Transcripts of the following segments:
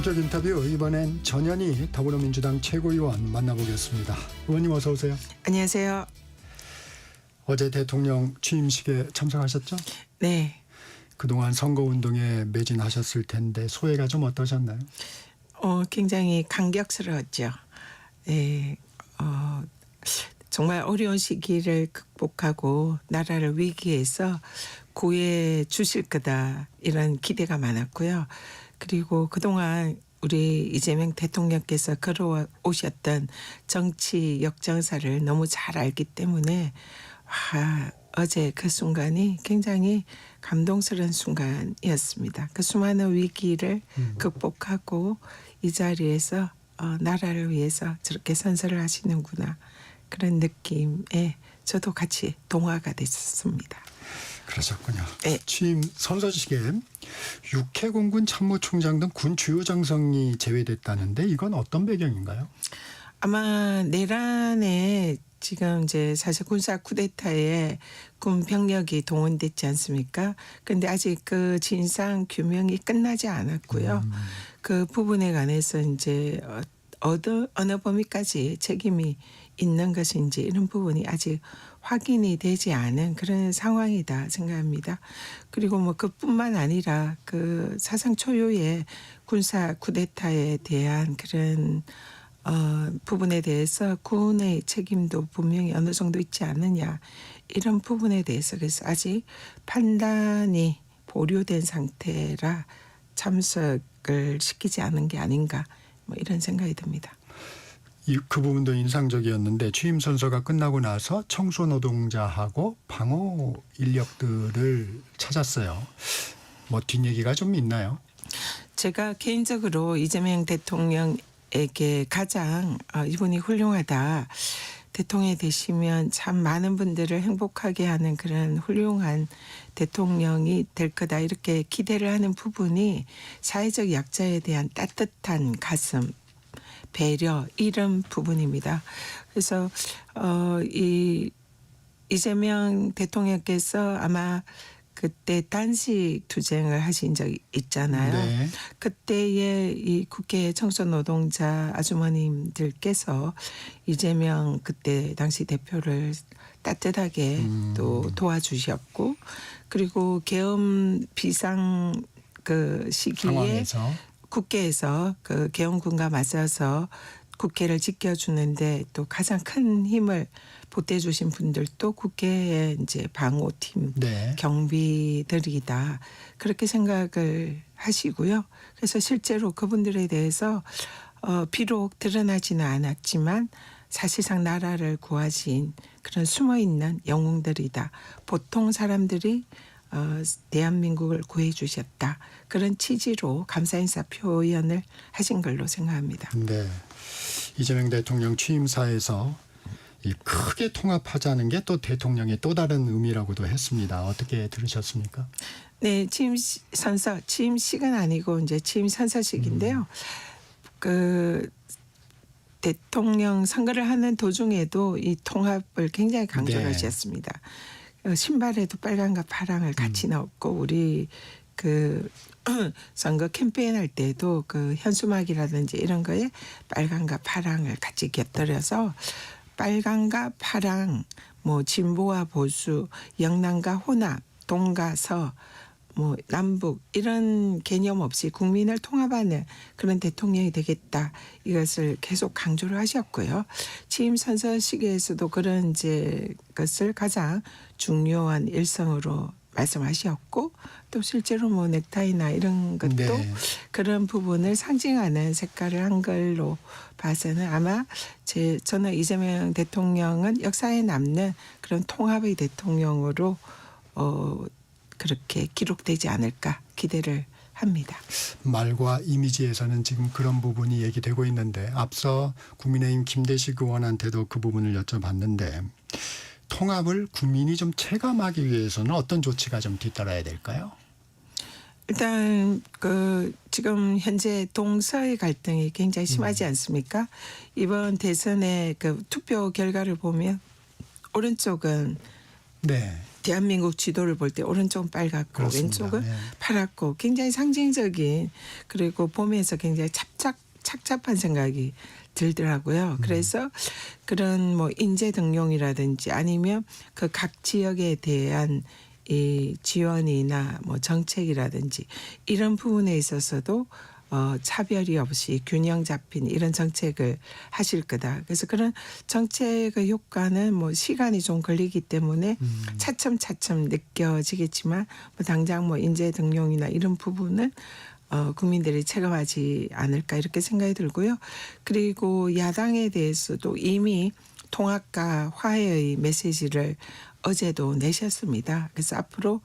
본격 인터뷰, 이번엔 전현희 더불어민주당 최고위원 만나보겠습니다. 의원님 어서 오세요. 안녕하세요. 어제 대통령 취임식에 참석하셨죠? 네. 그동안 선거운동에 매진하셨을 텐데 소회가 좀 어떠셨나요? 굉장히 감격스러웠죠. 네. 정말 어려운 시기를 극복하고 나라를 위기에서 구해 주실 거다 이런 기대가 많았고요. 그리고 그동안 우리 이재명 대통령께서 걸어오셨던 정치 역정사를 너무 잘 알기 때문에 어제 그 순간이 굉장히 감동스러운 순간이었습니다. 그 수많은 위기를 극복하고 이 자리에서 나라를 위해서 저렇게 선서를 하시는구나 그런 느낌에 저도 같이 동화가 됐었습니다. 그러셨군요. 네. 취임 선서식에 육해공군 참모총장 등 군 주요 장성이 제외됐다는데 이건 어떤 배경인가요? 아마 내란에 지금 이제 사실 군사 쿠데타에 군 병력이 동원됐지 않습니까? 그런데 아직 그 진상 규명이 끝나지 않았고요. 그 부분에 관해서 이제 어느 범위까지 책임이 있는 것인지 이런 부분이 아직 확인이 되지 않은 그런 상황이다 생각합니다. 그리고 뭐 그뿐만 아니라 그 사상 초유의 군사 쿠데타에 대한 그런 부분에 대해서 군의 책임도 분명히 어느 정도 있지 않느냐 이런 부분에 대해서 그래서 아직 판단이 보류된 상태라 참석을 시키지 않은 게 아닌가 뭐 이런 생각이 듭니다. 그 부분도 인상적이었는데 취임 선서가 끝나고 나서 청소 노동자하고 방호 인력들을 찾았어요. 뭐 뒷얘기가 좀 있나요? 제가 개인적으로 이재명 대통령에게 가장 이분이 훌륭하다. 대통령이 되시면 참 많은 분들을 행복하게 하는 그런 훌륭한 대통령이 될 거다 이렇게 기대를 하는 부분이 사회적 약자에 대한 따뜻한 가슴 배려 이런 부분입니다. 그래서 이재명 대통령께서 아마 그때 단식 투쟁을 하신 적이 있잖아요. 네. 그때의 이 국회 청소 노동자 아주머님들께서 이재명 그때 당시 대표를 따뜻하게 또 도와주셨고 그리고 계엄 비상 그 시기에 상황에서 국회에서 그 계엄군과 맞서서 국회를 지켜주는데 또 가장 큰 힘을 보태주신 분들도 국회의 이제 방호팀, 네. 경비들이다 그렇게 생각을 하시고요. 그래서 실제로 그분들에 대해서 비록 드러나지는 않았지만 사실상 나라를 구하신 그런 숨어있는 영웅들이다. 보통 사람들이 대한민국을 구해주셨다. 그런 취지로 감사인사 표현을 하신 걸로 생각합니다. 네. 이재명 대통령 취임사에서 이 크게 통합하자는 게 또 대통령의 또 다른 의미라고도 했습니다. 어떻게 들으셨습니까? 네, 취임식은 아니고 이제 취임 선서식인데요. 그 대통령 선거를 하는 도중에도 이 통합을 굉장히 강조를 하셨습니다. 신발에도 빨강과 파랑을 같이 넣었고 우리 그 선거 캠페인 할 때도 그 현수막이라든지 이런 거에 빨강과 파랑을 같이 곁들여서 빨강과 파랑, 뭐 진보와 보수, 영남과 혼합, 동과 서, 뭐 남북 이런 개념 없이 국민을 통합하는 그런 대통령이 되겠다. 이것을 계속 강조를 하셨고요. 취임 선서식에서도 그런 이제 것을 가장 중요한 일성으로 말씀하셨고 또 실제로 뭐 넥타이나 이런 것도 네. 그런 부분을 상징하는 색깔을 한 걸로 봐서는 아마 저는 이재명 대통령은 역사에 남는 그런 통합의 대통령으로 그렇게 기록되지 않을까 기대를 합니다. 말과 이미지에서는 지금 그런 부분이 얘기되고 있는데 앞서 국민의힘 김대식 의원한테도 그 부분을 여쭤봤는데 통합을 국민이 좀 체감하기 위해서는 어떤 조치가 좀 뒤따라야 될까요? 일단 그 지금 현재 동서의 갈등이 굉장히 심하지 않습니까? 이번 대선의 그 투표 결과를 보면 오른쪽은 네. 대한민국 지도를 볼 때 오른쪽은 빨갛고 그렇습니다. 왼쪽은 예. 파랗고 굉장히 상징적인 그리고 보면서 굉장히 착잡한 생각이 들더라고요. 그래서 그런 뭐 인재 등용이라든지 아니면 그 각 지역에 대한 이 지원이나 뭐 정책이라든지 이런 부분에 있어서도 차별이 없이 균형 잡힌 이런 정책을 하실 거다. 그래서 그런 정책의 효과는 뭐 시간이 좀 걸리기 때문에 차츰차츰 느껴지겠지만 뭐 당장 뭐 인재 등용이나 이런 부분은 국민들이 체감하지 않을까 이렇게 생각이 들고요. 그리고 야당에 대해서도 이미 통합과 화해의 메시지를 어제도 내셨습니다. 그래서 앞으로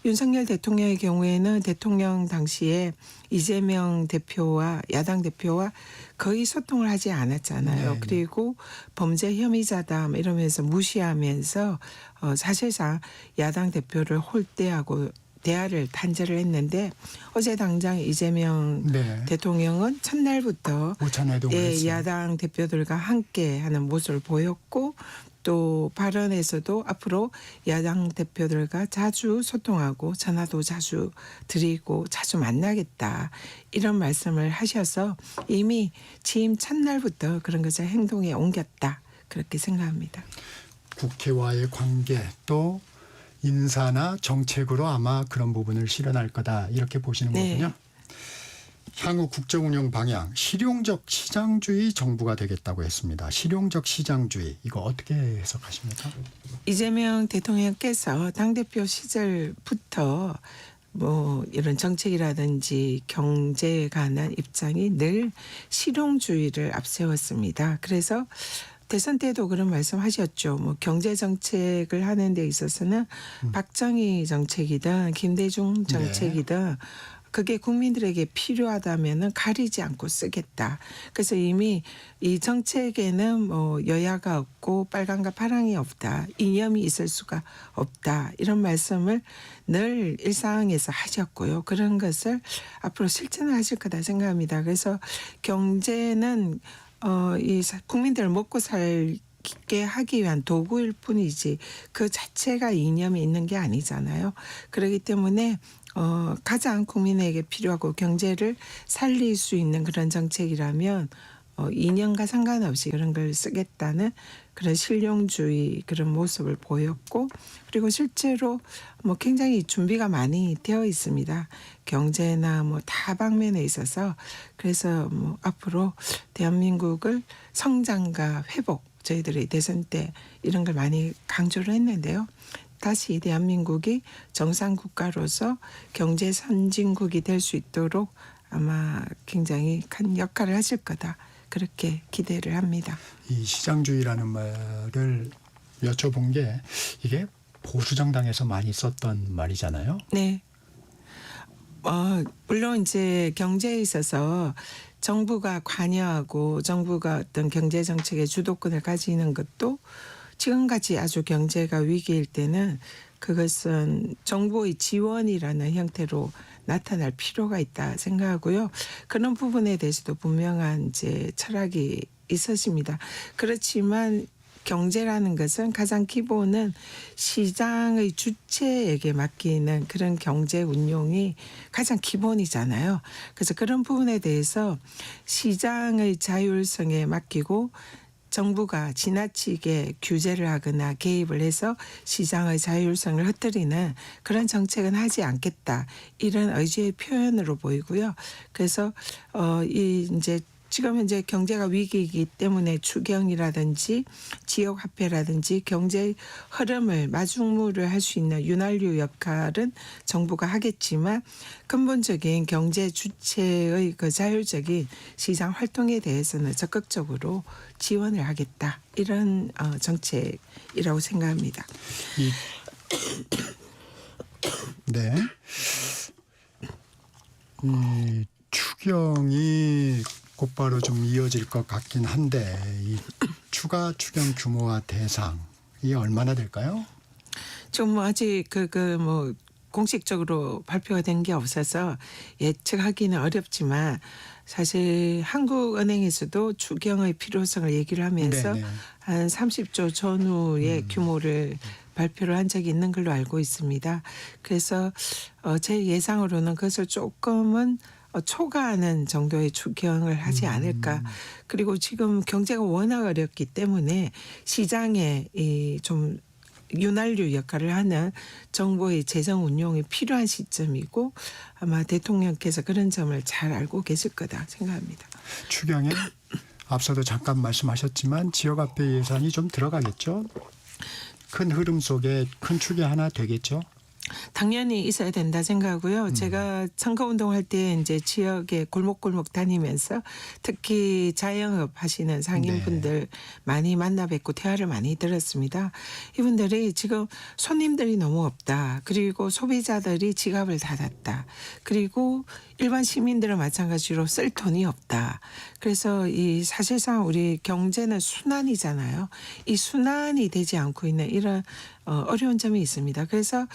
윤석열 대통령의 경우에는 대통령 당시에 이재명 대표와 야당 대표와 거의 소통을 하지 않았잖아요. 네. 그리고 범죄 혐의자다 뭐 이러면서 무시하면서 사실상 야당 대표를 홀대하고 대화를 단절을 했는데 어제 당장 이재명 네. 대통령은 첫날부터 오찬회동을 했어요. 야당 대표들과 함께하는 모습을 보였고 또 발언에서도 앞으로 야당 대표들과 자주 소통하고 전화도 자주 드리고 자주 만나겠다 이런 말씀을 하셔서 이미 취임 첫날부터 그런 것을 행동에 옮겼다 그렇게 생각합니다. 국회와의 관계 또 인사나 정책으로 아마 그런 부분을 실현할 거다 이렇게 보시는 네. 거군요. 향후 국정운영 방향 실용적 시장주의 정부가 되겠다고 했습니다. 실용적 시장주의 이거 어떻게 해석하십니까? 이재명 대통령께서 당대표 시절부터 뭐 이런 정책이라든지 경제에 관한 입장이 늘 실용주의를 앞세웠습니다. 그래서 대선 때도 그런 말씀하셨죠. 뭐 경제 정책을 하는 데 있어서는 박정희 정책이든 김대중 정책이든 그게 국민들에게 필요하다면은 가리지 않고 쓰겠다. 그래서 이미 이 정책에는 뭐 여야가 없고 빨강과 파랑이 없다. 이념이 있을 수가 없다. 이런 말씀을 늘 일상에서 하셨고요. 그런 것을 앞으로 실천을 하실 거다 생각합니다. 그래서 경제는 이 국민들을 먹고 살게 하기 위한 도구일 뿐이지 그 자체가 이념이 있는 게 아니잖아요. 그렇기 때문에 가장 국민에게 필요하고 경제를 살릴 수 있는 그런 정책이라면 이념과 상관없이 그런 걸 쓰겠다는 그런 실용주의 그런 모습을 보였고 그리고 실제로 뭐 굉장히 준비가 많이 되어 있습니다. 경제나 뭐 다방면에 있어서 그래서 뭐 앞으로 대한민국을 성장과 회복 저희들이 대선 때 이런 걸 많이 강조를 했는데요. 다시 대한민국이 정상국가로서 경제 선진국이 될 수 있도록 아마 굉장히 큰 역할을 하실 거다. 그렇게 기대를 합니다. 이 시장주의라는 말을 여쭤본 게 이게 보수정당에서 많이 썼던 말이잖아요. 네. 물론 이제 경제에 있어서 정부가 관여하고 정부가 어떤 경제 정책의 주도권을 가지는 것도 지금같이 아주 경제가 위기일 때는 그것은 정부의 지원이라는 형태로 나타날 필요가 있다 생각하고요. 그런 부분에 대해서도 분명한 이제 철학이 있었습니다. 그렇지만 경제라는 것은 가장 기본은 시장의 주체에게 맡기는 그런 경제 운용이 가장 기본이잖아요. 그래서 그런 부분에 대해서 시장의 자율성에 맡기고 정부가 지나치게 규제를 하거나 개입을 해서 시장의 자율성을 흩뜨리는 그런 정책은 하지 않겠다. 이런 의지의 표현으로 보이고요. 그래서 이제 지금 현재 경제가 위기이기 때문에 추경이라든지 지역 화폐라든지 경제의 흐름을 마중물을 할 수 있는 윤활유 역할은 정부가 하겠지만 근본적인 경제 주체의 그 자율적인 시장 활동에 대해서는 적극적으로 지원을 하겠다. 이런 정책이라고 생각합니다. 네. 이 추경이 곧바로 좀 이어질 것 같긴 한데 이 추가 추경 규모와 대상이 얼마나 될까요? 좀 뭐 아직 뭐 공식적으로 발표가 된 게 없어서 예측하기는 어렵지만 사실 한국은행에서도 추경의 필요성을 얘기를 하면서 네네. 한 30조 전후의 규모를 발표를 한 적이 있는 걸로 알고 있습니다. 그래서 제 예상으로는 그것을 조금은 초과하는 정도의 추경을 하지 않을까. 그리고 지금 경제가 워낙 어렵기 때문에 시장에 이 좀 윤활유 역할을 하는 정부의 재정 운용이 필요한 시점이고 아마 대통령께서 그런 점을 잘 알고 계실 거다 생각합니다. 추경에 앞서도 잠깐 말씀하셨지만 지역화폐 예산이 좀 들어가겠죠? 큰 흐름 속에 큰 축이 하나 되겠죠? 당연히 있어야 된다 생각하고요. 제가 선거운동할 때 이제 지역에 골목골목 다니면서 특히 자영업 하시는 상인분들 많이 만나 뵙고 대화를 많이 들었습니다. 이분들이 지금 손님들이 너무 없다. 그리고 소비자들이 지갑을 닫았다. 그리고 일반 시민들은 마찬가지로 쓸 돈이 없다. 그래서 이 사실상 우리 경제는 순환이잖아요. 이 순환이 되지 않고 있는 이런 어려운 점이 있습니다. 그래서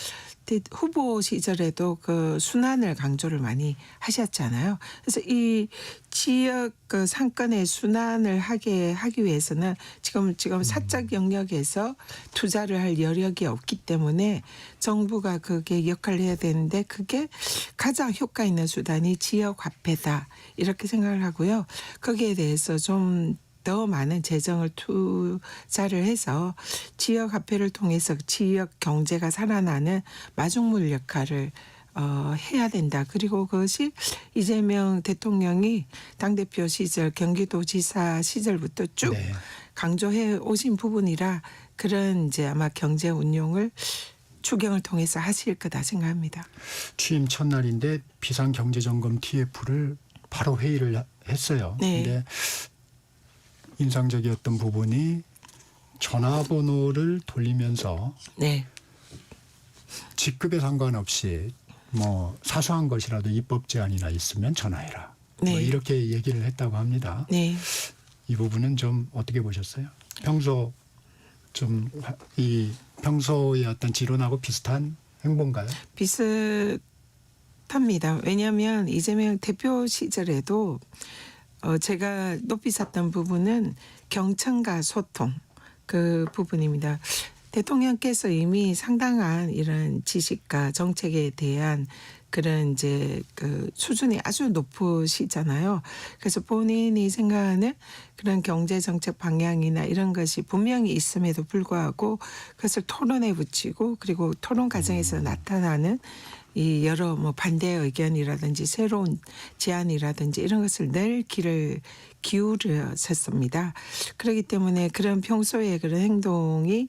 후보 시절에도 그 순환을 강조를 많이 하셨잖아요. 그래서 이 지역 그 상권의 순환을 하기 위해서는 지금 사적 영역에서 투자를 할 여력이 없기 때문에 정부가 그게 역할을 해야 되는데 그게 가장 효과 있는 수단이 지역 화폐다 이렇게 생각을 하고요. 거기에 대해서 좀 더 많은 재정을 투자를 해서 지역 화폐를 통해서 지역 경제가 살아나는 마중물 역할을 해야 된다. 그리고 그것이 이재명 대통령이 당대표 시절 경기도지사 시절부터 쭉 강조해 오신 부분이라 그런 이제 아마 경제 운용을 추경을 통해서 하실 거다 생각합니다. 취임 첫날인데 비상경제점검 TF를 바로 회의를 했어요. 네. 근데 인상적이었던 부분이 전화번호를 돌리면서 네. 직급에 상관없이 뭐 사소한 것이라도 입법 제한이나 있으면 전화해라. 네. 뭐 이렇게 얘기를 했다고 합니다. 네. 이 부분은 좀 어떻게 보셨어요? 평소 좀 이 평소의 어떤 지론하고 비슷한 행보인가요? 비슷합니다. 왜냐하면 이재명 대표 시절에도 제가 높이 샀던 부분은 경청과 소통 그 부분입니다. 대통령께서 이미 상당한 이런 지식과 정책에 대한 그런 이제 그 수준이 아주 높으시잖아요. 그래서 본인이 생각하는 그런 경제 정책 방향이나 이런 것이 분명히 있음에도 불구하고 그것을 토론에 붙이고 그리고 토론 과정에서 나타나는 이 여러 뭐 반대 의견이라든지 새로운 제안이라든지 이런 것을 늘 귀를 기울였었습니다. 그렇기 때문에 그런 평소에 그런 행동이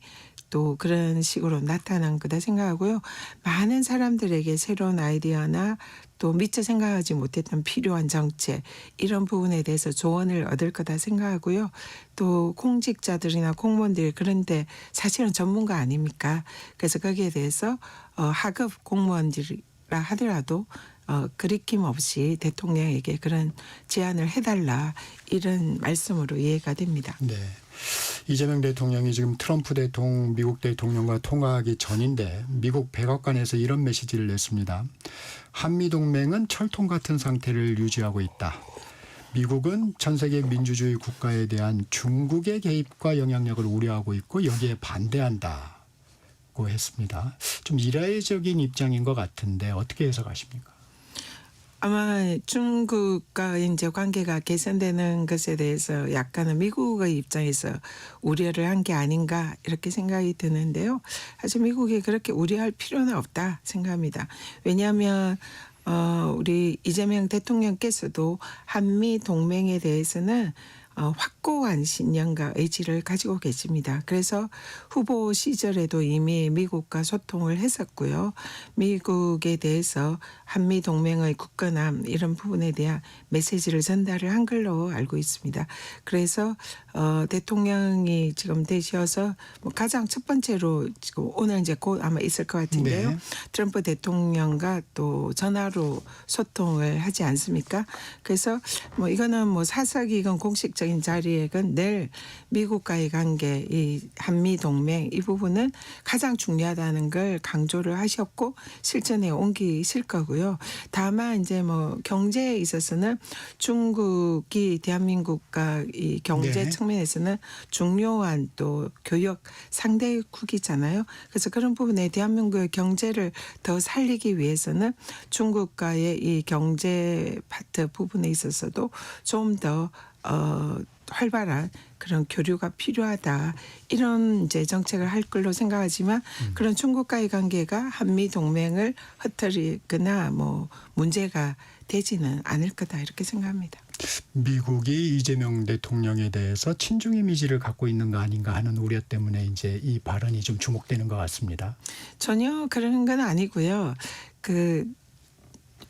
또 그런 식으로 나타난 거다 생각하고요. 많은 사람들에게 새로운 아이디어나 또 미처 생각하지 못했던 필요한 정책 이런 부분에 대해서 조언을 얻을 거다 생각하고요. 또 공직자들이나 공무원들이 그런데 사실은 전문가 아닙니까? 그래서 거기에 대해서 하급 공무원들이라 하더라도 그리낌 없이 대통령에게 그런 제안을 해달라 이런 말씀으로 이해가 됩니다. 네. 이재명 대통령이 지금 트럼프 대통령, 미국 대통령과 통화하기 전인데 미국 백악관에서 이런 메시지를 냈습니다. 한미동맹은 철통 같은 상태를 유지하고 있다. 미국은 전 세계 민주주의 국가에 대한 중국의 개입과 영향력을 우려하고 있고 여기에 반대한다고 했습니다. 좀 이례적인 입장인 것 같은데 어떻게 해석하십니까? 아마 중국과 이제 관계가 개선되는 것에 대해서 약간은 미국의 입장에서 우려를 한 게 아닌가 이렇게 생각이 드는데요. 사실 미국이 그렇게 우려할 필요는 없다 생각합니다. 왜냐하면 우리 이재명 대통령께서도 한미 동맹에 대해서는 확고한 신념과 의지를 가지고 계십니다. 그래서 후보 시절에도 이미 미국과 소통을 했었고요. 미국에 대해서 한미 동맹의 굳건함 이런 부분에 대한 메시지를 전달을 한 걸로 알고 있습니다. 그래서 대통령이 지금 되셔서 뭐 가장 첫 번째로 지금 오늘 이제 곧 아마 있을 것 같은데요. 네. 트럼프 대통령과 또 전화로 소통을 하지 않습니까? 그래서 뭐 이거는 뭐 사석이건 공식적인 자리에건 늘 미국과의 관계, 이 한미 동맹 이 부분은 가장 중요하다는 걸 강조를 하셨고 실천에 옮기실 거고요. 같고요. 다만 이제 뭐 경제에 있어서는 중국이 대한민국과 이 경제 네. 측면에서는 중요한 또 교역 상대국이잖아요. 그래서 그런 부분에 대한민국의 경제를 더 살리기 위해서는 중국과의 이 경제 파트 부분에 있어서도 좀 더 활발한 그런 교류가 필요하다. 이런 이제 정책을 할 걸로 생각하지만 그런 중국과의 관계가 한미 동맹을 흐트리거나 뭐 문제가 되지는 않을 거다 이렇게 생각합니다. 미국이 이재명 대통령에 대해서 친중 이미지를 갖고 있는 거 아닌가 하는 우려 때문에 이제 이 발언이 좀 주목되는 것 같습니다. 전혀 그런 건 아니고요. 그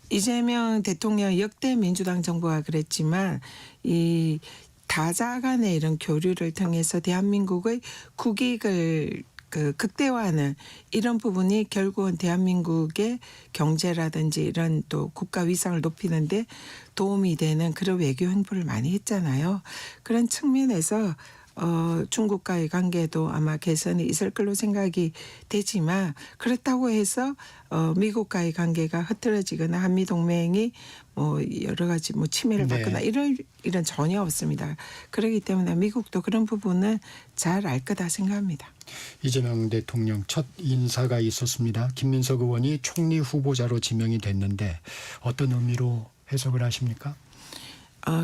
이재명 대통령 역대 민주당 정부가 그랬지만 이 다자 간의 이런 교류를 통해서 대한민국의 국익을 그 극대화하는 이런 부분이 결국은 대한민국의 경제라든지 이런 또 국가 위상을 높이는데 도움이 되는 그런 외교 행보를 많이 했잖아요. 그런 측면에서 중국과의 관계도 아마 개선이 있을 걸로 생각이 되지만 그렇다고 해서 미국과의 관계가 흐트러지거나 한미 동맹이 뭐 여러 가지 뭐 침해를 네. 받거나 이런 전혀 없습니다. 그렇기 때문에 미국도 그런 부분은 잘 알 거다 생각합니다. 이재명 대통령 첫 인사가 있었습니다. 김민석 의원이 총리 후보자로 지명이 됐는데 어떤 의미로 해석을 하십니까?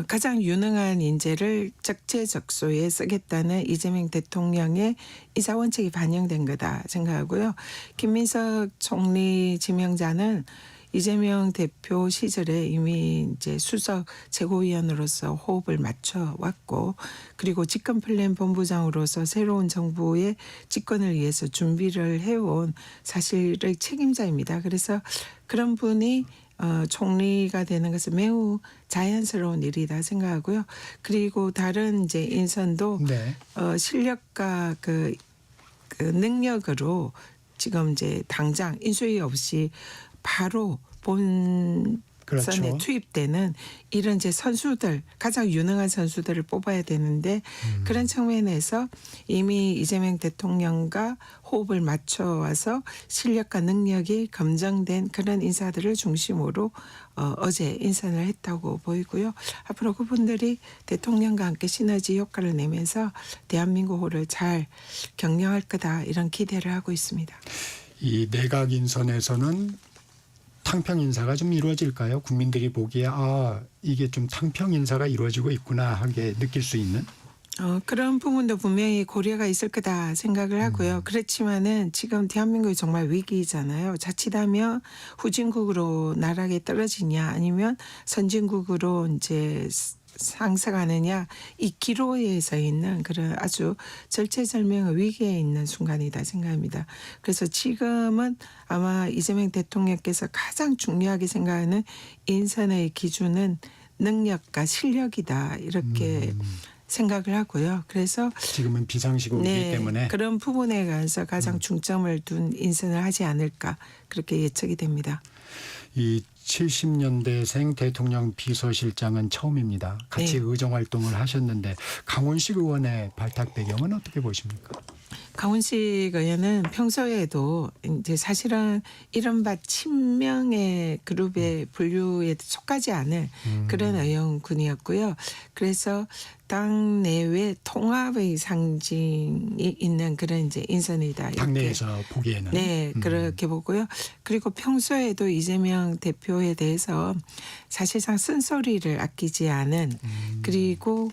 가장 유능한 인재를 적재적소에 쓰겠다는 이재명 대통령의 이사원칙이 반영된 거다 생각하고요. 김민석 총리 지명자는 이재명 대표 시절에 이미 이제 수석 최고위원으로서 호흡을 맞춰 왔고 그리고 집권 플랜 본부장으로서 새로운 정부의 집권을 위해서 준비를 해온 사실의 책임자입니다. 그래서 그런 분이 총리가 되는 것은 매우 자연스러운 일이다 생각하고요. 그리고 다른 이제 인선도 네. 실력과 그 능력으로 지금 이제 당장 인수위 없이 바로 본선에 그렇죠. 투입되는 이런 이제 선수들 가장 유능한 선수들을 뽑아야 되는데 그런 측면에서 이미 이재명 대통령과 호흡을 맞춰와서 실력과 능력이 검증된 그런 인사들을 중심으로 어제 인선을 했다고 보이고요. 앞으로 그분들이 대통령과 함께 시너지 효과를 내면서 대한민국을 잘 경영할 거다 이런 기대를 하고 있습니다. 이 내각 인선에서는 탕평 인사가 좀 이루어질까요? 국민들이 보기에 이게 좀 탕평 인사가 이루어지고 있구나 하게 느낄 수 있는? 그런 부분도 분명히 고려가 있을 거다 생각을 하고요. 그렇지만은 지금 대한민국이 정말 위기잖아요. 자칫하면 후진국으로 나락에 떨어지냐 아니면 선진국으로 이제 상승하느냐 이 기로에 서 있는 그런 아주 절체절명의 위기에 있는 순간이다 생각합니다. 그래서 지금은 아마 이재명 대통령께서 가장 중요하게 생각하는 인선의 기준은 능력과 실력이다 이렇게 생각을 하고요. 그래서 지금은 비상시국이기 때문에 그런 부분에 관해서 가장 중점을 둔 인선을 하지 않을까 그렇게 예측이 됩니다. 이 70년대생 대통령 비서실장은 처음입니다. 같이 네. 의정 활동을 하셨는데 강훈식 의원의 발탁 배경은 어떻게 보십니까? 강훈식 의원은 평소에도 이제 사실은 이른바 친명의 그룹의 분류에 속하지 않을 그런 의원군이었고요. 그래서 당 내외 통합의 상징이 있는 그런 이제 인선이다. 이렇게. 당내에서 보기에는. 네, 그렇게 보고요. 그리고 평소에도 이재명 대표에 대해서 사실상 쓴소리를 아끼지 않은 그리고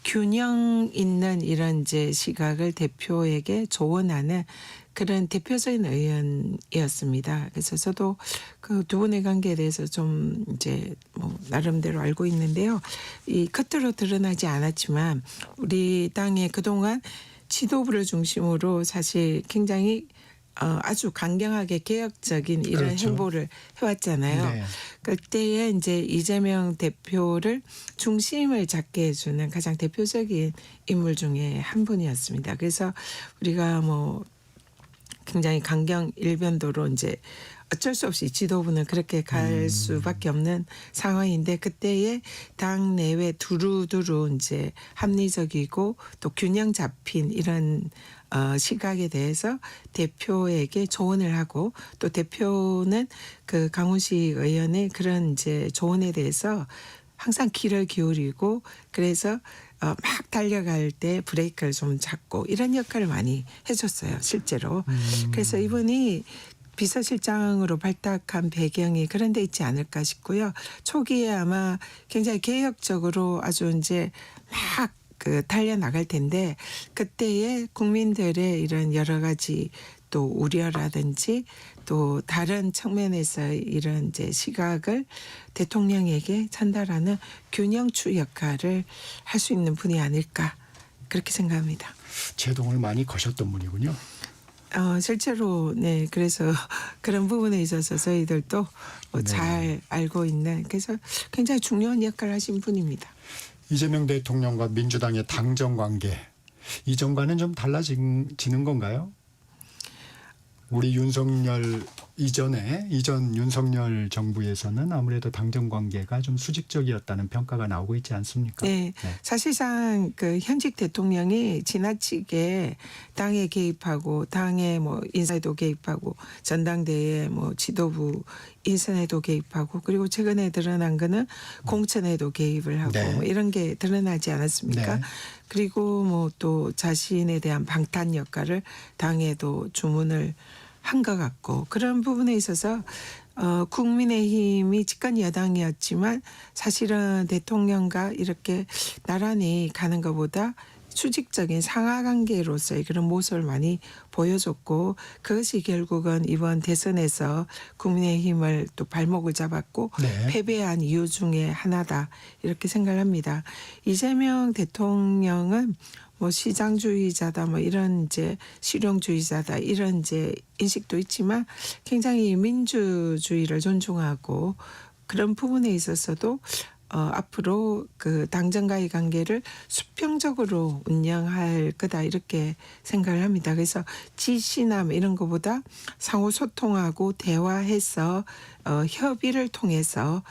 균형 있는 이런 이제 시각을 대표에게 조언하는 그런 대표적인 의원이었습니다. 그래서 저도 그 두 분의 관계에 대해서 좀 이제 뭐 나름대로 알고 있는데요. 이 겉으로 드러나지 않았지만 우리 당의 그동안 지도부를 중심으로 사실 굉장히 아주 강경하게 개혁적인 이런 그렇죠. 행보를 해왔잖아요. 네. 그때에 이제 이재명 대표를 중심을 잡게 해주는 가장 대표적인 인물 중에 한 분이었습니다. 그래서 우리가 뭐 굉장히 강경 일변도로 이제 어쩔 수 없이 지도부는 그렇게 갈 수밖에 없는 상황인데 그때의 당 내외 두루두루 이제 합리적이고 또 균형 잡힌 이런 시각에 대해서 대표에게 조언을 하고 또 대표는 그 강훈식 의원의 그런 이제 조언에 대해서 항상 귀를 기울이고 그래서 막 달려갈 때 브레이크를 좀 잡고 이런 역할을 많이 해줬어요 실제로. 그래서 이분이 비서실장으로 발탁한 배경이 그런 데 있지 않을까 싶고요. 초기에 아마 굉장히 개혁적으로 아주 이제 막 그 달려나갈 텐데 그때의 국민들의 이런 여러 가지 또 우려라든지 또 다른 측면에서 이런 이제 시각을 대통령에게 전달하는 균형추 역할을 할 수 있는 분이 아닐까 그렇게 생각합니다. 제동을 많이 거셨던 분이군요. 실제로 네 그래서 그런 부분에 있어서 저희들도 네. 잘 알고 있는 그래서 굉장히 중요한 역할을 하신 분입니다. 이재명 대통령과 민주당의 당정 관계 이전과는 좀 달라지는 건가요? 우리 윤석열 이전 윤석열 정부에서는 아무래도 당정 관계가 좀 수직적이었다는 평가가 나오고 있지 않습니까? 네, 사실상 그 현직 대통령이 지나치게 당에 개입하고 당의 뭐 인사에도 개입하고 전당대회 뭐 지도부 인선에도 개입하고 그리고 최근에 드러난 거는 공천에도 개입을 하고 네. 뭐 이런 게 드러나지 않았습니까? 네. 그리고 뭐 또 자신에 대한 방탄 역할을 당에도 주문을 한 것 같고 그런 부분에 있어서 국민의힘이 집권 여당이었지만 사실은 대통령과 이렇게 나란히 가는 것보다 수직적인 상하관계로서의 그런 모습을 많이 보여줬고 그것이 결국은 이번 대선에서 국민의힘을 또 발목을 잡았고 네. 패배한 이유 중에 하나다 이렇게 생각을 합니다. 이재명 대통령은 뭐 시장주의자다 뭐 이런 이제 실용주의자다 이런 이제 인식도 있지만 굉장히 민주주의를 존중하고 그런 부분에 있어서도 앞으로 그 당정과의 관계를 수평적으로 운영할 거다 이렇게 생각을 합니다. 그래서 지시나 뭐 이런 것보다 상호 소통하고 대화해서 협의를 통해서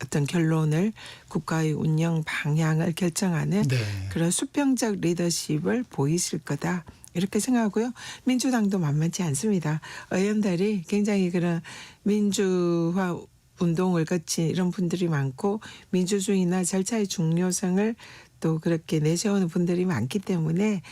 어떤 결론을 국가의 운영 방향을 결정하는 네. 그런 수평적 리더십을 보이실 거다. 이렇게 생각하고요. 민주당도 만만치 않습니다. 의원들이 굉장히 그런 민주화 운동을 거친 이런 분들이 많고 민주주의나 절차의 중요성을 또 그렇게 내세우는 분들이 많기 때문에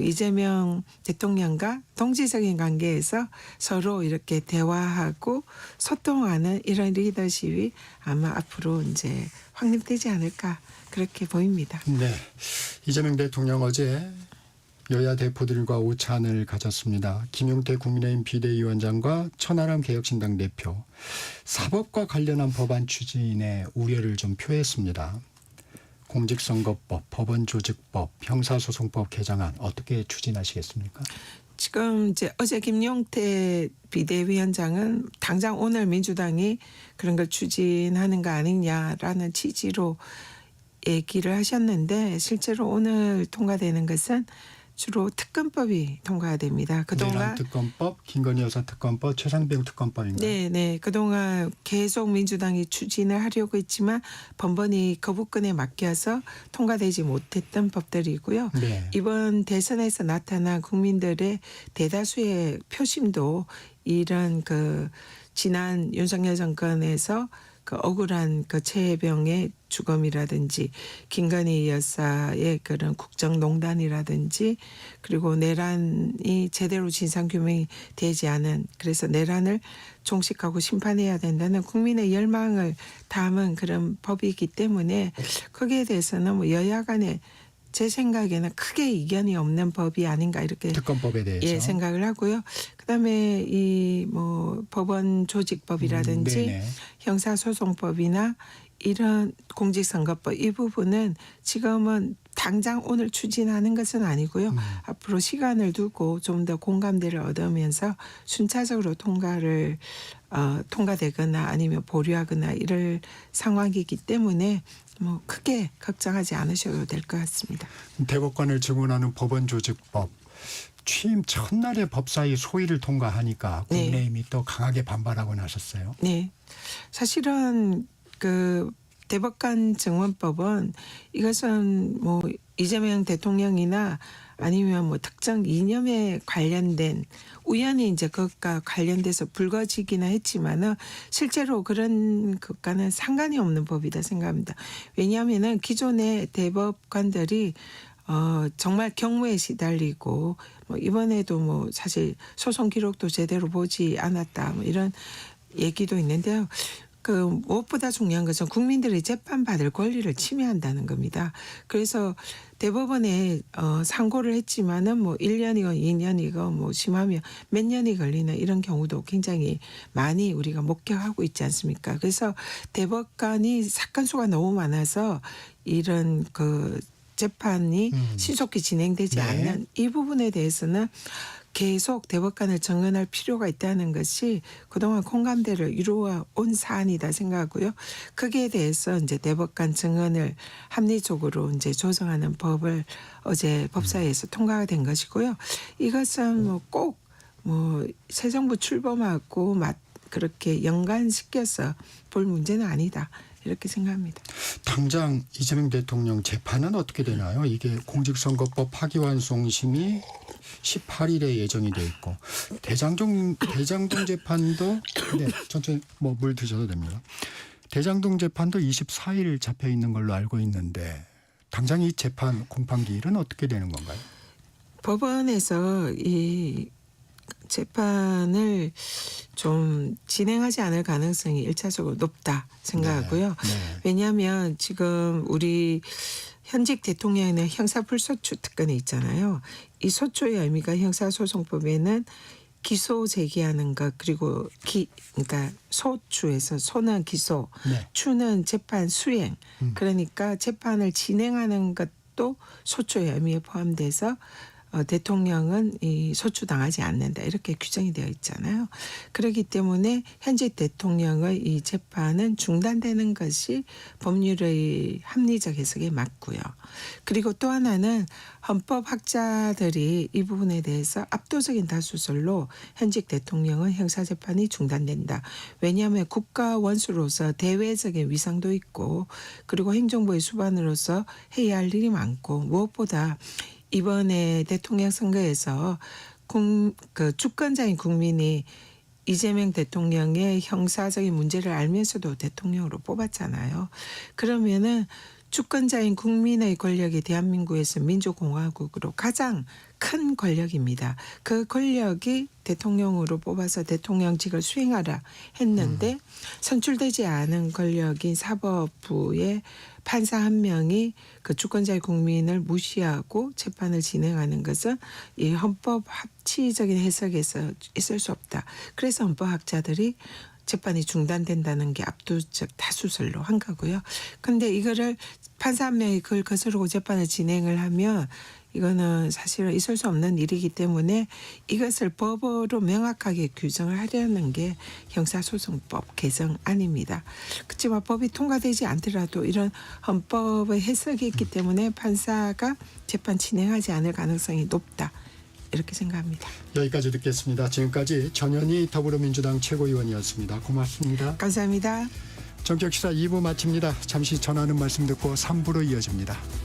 이재명 대통령과 동지적인 관계에서 서로 이렇게 대화하고 소통하는 이런 리더십이 아마 앞으로 이제 확립되지 않을까 그렇게 보입니다. 네. 이재명 대통령 어제 여야 대표들과 오찬을 가졌습니다. 김용태 국민의힘 비대위원장과 천하람 개혁신당 대표 사법과 관련한 법안 추진에 우려를 좀 표했습니다. 공직선거법, 법원조직법, 형사소송법 개정안 어떻게 추진하시겠습니까? 지금 이제 어제 김용태 비대위원장은 당장 오늘 민주당이 그런 걸 추진하는 거 아니냐라는 취지로 얘기를 하셨는데 실제로 오늘 통과되는 것은 주로 특검법이 통과됩니다. 그동안 내란 특검법, 김건희 여사 특검법, 최상병 특검법인가요? 네. 그동안 계속 민주당이 추진을 하려고 했지만 번번이 거부권에 맡겨서 통과되지 못했던 법들이고요. 네. 이번 대선에서 나타난 국민들의 대다수의 표심도 이런 그 지난 윤석열 정권에서 그 억울한 그 최혜병의 죽음이라든지 김건희 여사의 그런 국정농단이라든지 그리고 내란이 제대로 진상규명이 되지 않은 그래서 내란을 종식하고 심판해야 된다는 국민의 열망을 담은 그런 법이기 때문에 거기에 대해서는 뭐 여야 간에 제 생각에는 크게 이견이 없는 법이 아닌가 이렇게 특검법에 대해서. 생각을 하고요. 그다음에 이 뭐 법원 조직법이라든지 네네. 형사소송법이나 이런 공직선거법 이 부분은 지금은 당장 오늘 추진하는 것은 아니고요. 앞으로 시간을 두고 좀 더 공감대를 얻으면서 순차적으로 통과되거나 아니면 보류하거나 이럴 상황이기 때문에 뭐 크게 걱정하지 않으셔도 될 것 같습니다. 대법관을 증언하는 법원조직법 취임 첫날에 법사위 소위를 통과하니까 국민의힘이 또 강하게 반발하고 나섰어요. 네, 사실은 그 대법관 증언법은 이것은 뭐 이재명 대통령이나 아니면 뭐 특정 이념에 관련된 우연히 이제 그것과 관련돼서 불거지기는 했지만은 실제로 그런 것과는 상관이 없는 법이다 생각합니다. 왜냐하면은 기존의 대법관들이 정말 경무에 시달리고 뭐 이번에도 뭐 사실 소송 기록도 제대로 보지 않았다 뭐 이런 얘기도 있는데요. 그 무엇보다 중요한 것은 국민들이 재판받을 권리를 침해한다는 겁니다. 그래서 대법원에 상고를 했지만은 뭐 1년이건 2년이건 뭐 심하면 몇 년이 걸리는 이런 경우도 굉장히 많이 우리가 목격하고 있지 않습니까? 그래서 대법관이 사건 수가 너무 많아서 이런 그 재판이 신속히 진행되지 네. 않는 이 부분에 대해서는 계속 대법관을 정언할 필요가 있다는 것이 그동안 공감대를 이루어 온 사안이다 생각하고요. 거기에 대해서 이제 대법관 정언을 합리적으로 이제 조정하는 법을 어제 법사위에서 통과가 된 것이고요. 이것은 뭐 꼭 뭐 새 정부 출범하고 그렇게 연관시켜서 볼 문제는 아니다. 이렇게 생각합니다. 당장 이재명 대통령 재판은 어떻게 되나요? 이게 공직선거법 파기환송심이 18일에 예정이 돼 있고 대장동 재판도 네, 천천히 뭐 물 드셔도 됩니다. 대장동 재판도 24일 잡혀 있는 걸로 알고 있는데 당장 이 재판 공판기일은 어떻게 되는 건가요? 법원에서 이 재판을 좀 진행하지 않을 가능성이 1차적으로 높다 생각하고요. 네. 왜냐하면 지금 우리 현직 대통령의 형사불소추 특권이 있잖아요. 이 소추의 의미가 형사소송법에는 기소 제기하는 것 그리고 그러니까 소추에서 소는 기소, 네. 추는 재판 수행. 그러니까 재판을 진행하는 것도 소추의 의미에 포함돼서 대통령은 이 소추당하지 않는다 이렇게 규정이 되어 있잖아요. 그렇기 때문에 현재 대통령의 이 재판은 중단되는 것이 법률의 합리적 해석에 맞고요. 그리고 또 하나는 헌법학자들이 이 부분에 대해서 압도적인 다수설로 현직 대통령은 형사재판이 중단된다. 왜냐하면 국가 원수로서 대외적인 위상도 있고 그리고 행정부의 수반으로서 해야 할 일이 많고 무엇보다 이번에 대통령 선거에서 그 주권자인 국민이 이재명 대통령의 형사적인 문제를 알면서도 대통령으로 뽑았잖아요. 그러면은 주권자인 국민의 권력이 대한민국에서 민주공화국으로 가장 큰 권력입니다. 그 권력이 대통령으로 뽑아서 대통령직을 수행하라 했는데 선출되지 않은 권력인 사법부의 판사 한 명이 그 주권자의 국민을 무시하고 재판을 진행하는 것은 이 헌법 합치적인 해석에서 있을 수 없다. 그래서 헌법학자들이 재판이 중단된다는 게 압도적 다수설로 한 거고요. 그런데 이거를 판사 한 명이 그걸 거스르고 재판을 진행을 하면 이거는 사실은 있을 수 없는 일이기 때문에 이것을 법으로 명확하게 규정을 하려는 게 형사소송법 개정안입니다. 그렇지만 법이 통과되지 않더라도 이런 헌법의 해석이 있기 때문에 판사가 재판 진행하지 않을 가능성이 높다. 이렇게 생각합니다. 여기까지 듣겠습니다. 지금까지 전현희 더불어민주당 최고위원이었습니다. 고맙습니다. 감사합니다. 정격시사 2부 마칩니다. 잠시 전하는 말씀 듣고 3부로 이어집니다.